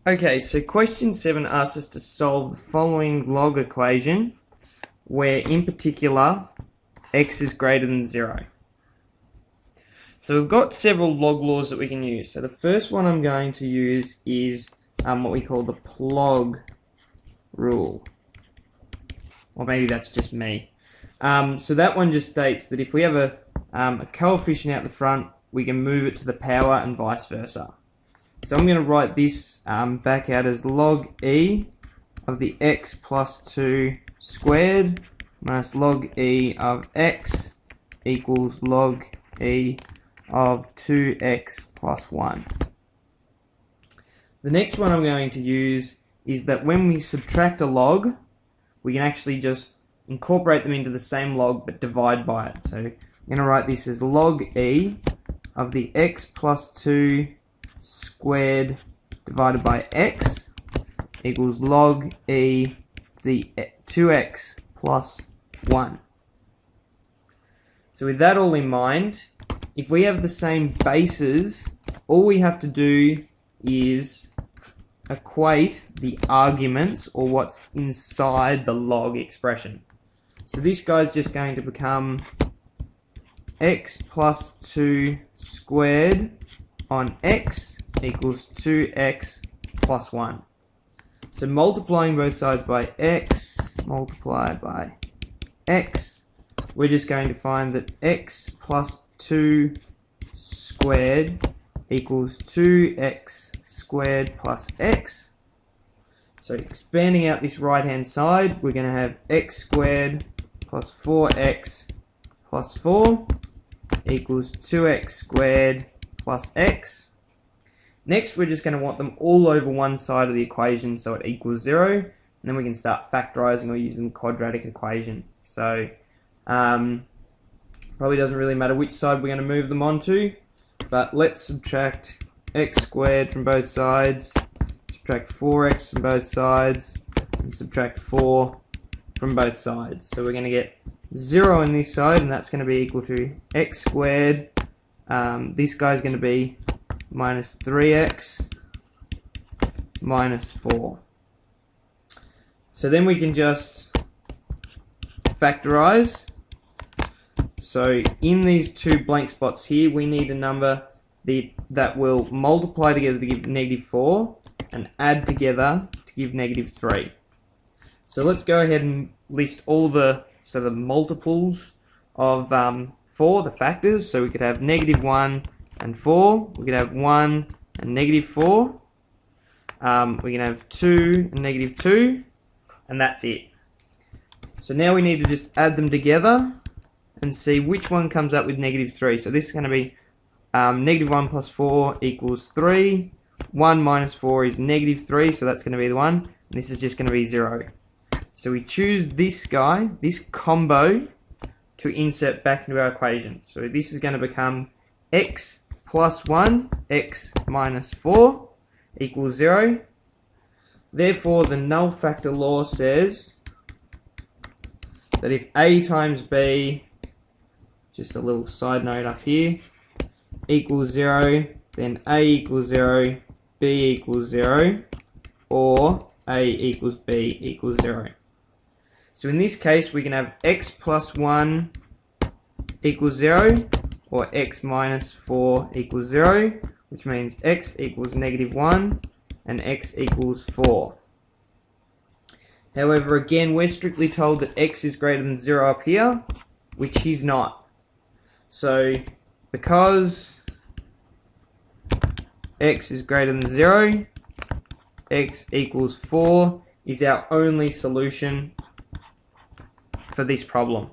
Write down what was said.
Okay, so question 7 asks us to solve the following log equation where in particular x is greater than 0. So we've got several log laws that we can use. So the first one I'm going to use is what we call the plog rule. Or maybe that's just me. So that one just states that if we have a coefficient out the front, we can move it to the power and vice versa. So I'm going to write this back out as log e of the x plus 2 squared minus log e of x equals log e of 2x plus 1. The next one I'm going to use is that when we subtract a log, we can actually just incorporate them into the same log but divide by it. So I'm going to write this as log e of the x plus 2 squared divided by x equals log e the 2x plus 1. So with that all in mind, if we have the same bases, all we have to do is equate the arguments or what's inside the log expression. So this guy's just going to become x plus 2 squared on x equals 2x plus 1. So multiplying both sides by x multiplied by x, we're just going to find that x plus 2 squared equals 2x squared plus x. So expanding out this right hand side, we're going to have x squared plus 4x plus 4 equals 2x squared plus x. Next, we're just going to want them all over one side of the equation so it equals 0, and then we can start factorizing or using the quadratic equation. So probably doesn't really matter which side we're going to move them onto, but let's subtract x squared from both sides, subtract 4x from both sides, and subtract 4 from both sides. So we're going to get 0 on this side, and that's going to be equal to x squared. This guy's going to be minus 3x minus 4. So then we can just factorize. So in these two blank spots here, we need a number that will multiply together to give negative 4 and add together to give negative 3. So let's go ahead and list all the multiples of 4, the factors. So we could have negative 1 and 4. We could have 1 and negative 4. We can have 2 and negative 2. And that's it. So now we need to just add them together and see which one comes up with negative 3. So this is going to be negative 1 plus 4 equals 3. 1 minus 4 is negative 3, so that's going to be the one. And this is just going to be 0. So we choose this guy, this combo, to insert back into our equation. So this is going to become x plus 1, x minus 4 equals 0. Therefore, the null factor law says that if a times b, just a little side note up here, equals 0, then a equals 0, b equals 0, or a equals b equals 0. So in this case, we can have x plus 1 equals 0, or x minus 4 equals 0, which means x equals negative 1 and x equals 4. However, again, we're strictly told that x is greater than 0 up here, which he's not. So because x is greater than 0, x equals 4 is our only solution for this problem.